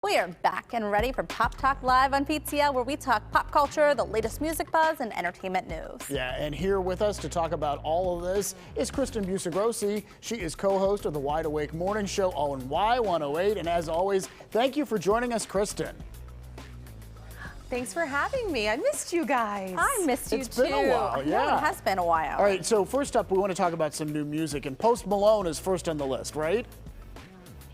We are back and ready for Pop Talk Live on PTL, where we talk pop culture, the latest music buzz, and entertainment news. Yeah, and here with us to talk about all of this is Kristen Buccigrossi. She is co-host of the Wide Awake Morning Show on Y108. And as always, thank you for joining us, Kristen. Thanks for having me. I missed you guys. I missed you too. It's been a while, yeah. No, it has been a while. All right, so first up, we want to talk about some new music. And Post Malone is first on the list, right?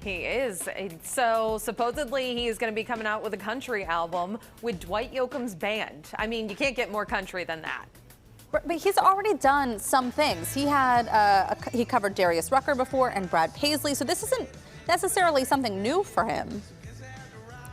He is. So supposedly he is going to be coming out with a country album with Dwight Yoakam's band. I mean, you can't get more country than that. But he's already done some things. He had he covered Darius Rucker before and Brad Paisley, so this isn't necessarily something new for him.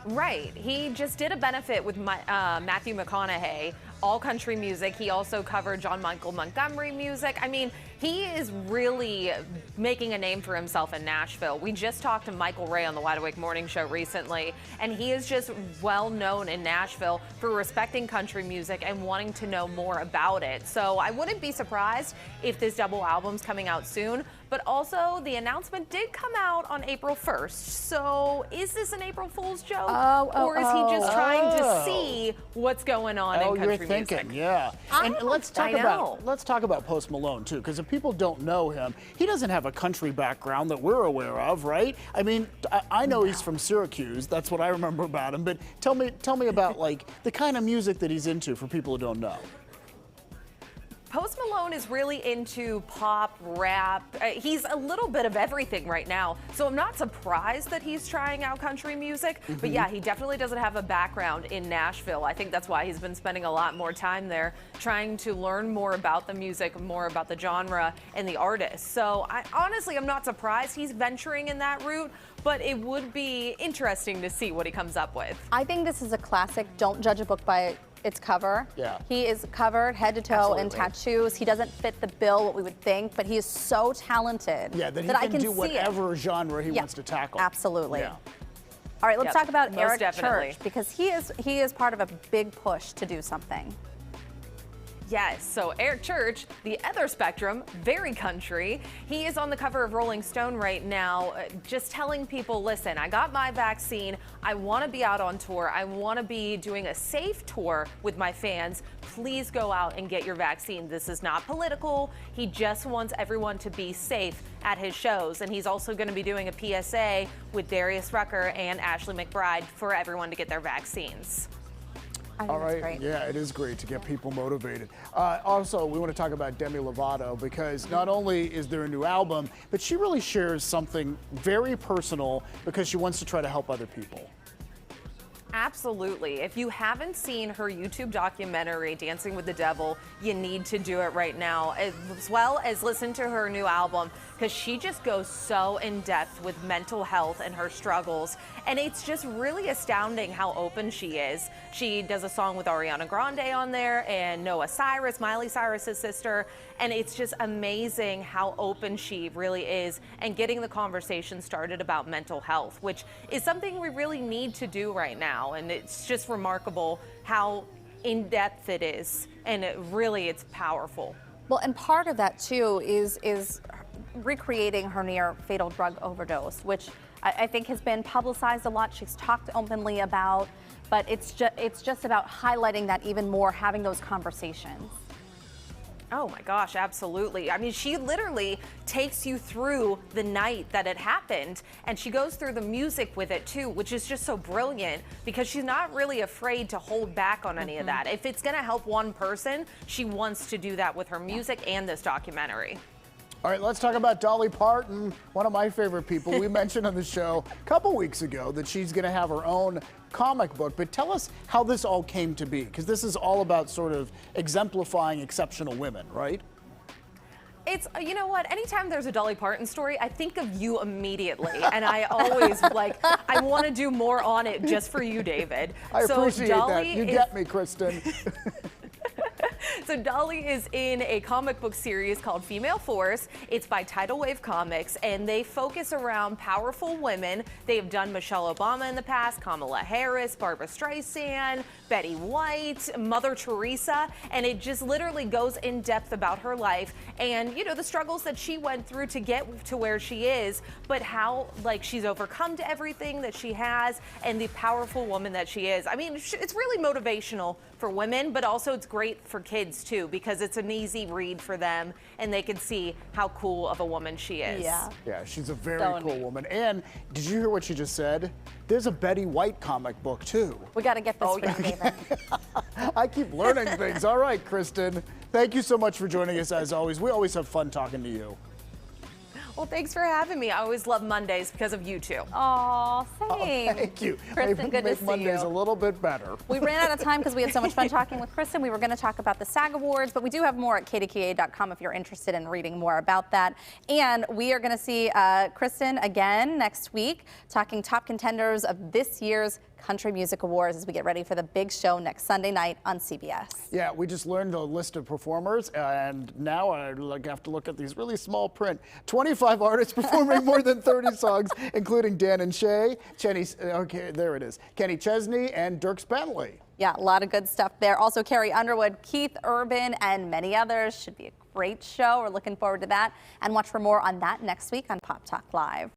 Right. He just did a benefit with Matthew McConaughey, all country music. He also covered John Michael Montgomery music. I mean, he is really making a name for himself in Nashville. We just talked to Michael Ray on the Wide Awake Morning Show recently, and he is just well known in Nashville for respecting country music and wanting to know more about it. So I wouldn't be surprised if this double album's coming out soon. But also, the announcement did come out on April 1st. So is this an April Fool's joke? Or is he just trying to see what's going on in country you're thinking, music? Yeah. And let's talk about Post Malone too, because if people don't know him, he doesn't have a country background that we're aware of, right? I mean, I know he's from Syracuse. That's what I remember about him. But tell me about like the kind of music that he's into for people who don't know. Post Malone is really into pop, rap. He's a little bit of everything right now. So I'm not surprised that he's trying out country music. But yeah, he definitely doesn't have a background in Nashville. I think that's why he's been spending a lot more time there trying to learn more about the music, more about the genre and the artist. So honestly, I'm not surprised he's venturing in that route, but it would be interesting to see what he comes up with. I think this is a classic, don't judge a book by its cover. Yeah. He is covered head to toe in tattoos. He doesn't fit the bill, what we would think, but he is so talented. Yeah, that he I can do whatever genre he wants to tackle. Absolutely. Yeah. All right, let's talk about most Eric definitely. Church, because he is part of a big push to do something. Yes, so Eric Church, the other spectrum, very country. He is on the cover of Rolling Stone right now, just telling people, listen, I got my vaccine. I want to be out on tour. I want to be doing a safe tour with my fans. Please go out and get your vaccine. This is not political. He just wants everyone to be safe at his shows. And he's also going to be doing a PSA with Darius Rucker and Ashley McBride for everyone to get their vaccines. All right, great. Yeah, it is great to get people motivated. Also, we want to talk about Demi Lovato, because not only is there a new album, but she really shares something very personal because she wants to try to help other people. Absolutely. If you haven't seen her YouTube documentary, Dancing with the Devil, you need to do it right now, as well as listen to her new album, because she just goes so in depth with mental health and her struggles. And it's just really astounding how open she is. She does a song with Ariana Grande on there and Noah Cyrus, Miley Cyrus's sister. And it's just amazing how open she really is and getting the conversation started about mental health, which is something we really need to do right now. And it's just remarkable how in-depth it is, and it's powerful. Well, and part of that too is recreating her near fatal drug overdose, which I think has been publicized a lot. She's talked openly about, but it's just about highlighting that even more, having those conversations. Oh my gosh, absolutely. I mean, she literally takes you through the night that it happened, and she goes through the music with it too, which is just so brilliant because she's not really afraid to hold back on any of that. If it's gonna help one person, she wants to do that with her music and this documentary. All right, let's talk about Dolly Parton, one of my favorite people. We mentioned on the show a couple weeks ago that she's going to have her own comic book, but tell us how this all came to be, because this is all about sort of exemplifying exceptional women, right? It's, you know what, anytime there's a Dolly Parton story, I think of you immediately, and I always, I want to do more on it just for you, David. I appreciate that. You get me, Kristen. So Dolly is in a comic book series called Female Force. It's by Tidal Wave Comics, and they focus around powerful women. They have done Michelle Obama in the past, Kamala Harris, Barbara Streisand, Betty White, Mother Teresa, and it just literally goes in depth about her life and, you know, the struggles that she went through to get to where she is, but how, like, she's overcome to everything that she has and the powerful woman that she is. I mean, it's really motivational for women, but also it's great for kids too, because it's an easy read for them and they can see how cool of a woman she is. Yeah, she's a very cool woman. And did you hear what she just said? There's a Betty White comic book too. We got to get this for you, David. I keep learning things. All right, Kristen. Thank you so much for joining us as always. We always have fun talking to you. Well, thanks for having me. I always love Mondays because of you two. Aw, same. Oh, thank you. Kristen, good to see Mondays you. a little bit better. We ran out of time because we had so much fun talking with Kristen. We were going to talk about the SAG Awards, but we do have more at kdka.com if you're interested in reading more about that. And we are going to see Kristen again next week, talking top contenders of this year's Country Music Awards as we get ready for the big show next Sunday night on CBS. Yeah, we just learned the list of performers, and now I have to look at these really small print. 25 artists performing more than 30 songs, including Dan and Shay, Kenny Chesney, and Dierks Bentley. Yeah, a lot of good stuff there. Also, Carrie Underwood, Keith Urban, and many others. Should be a great show. We're looking forward to that. And watch for more on that next week on Pop Talk Live.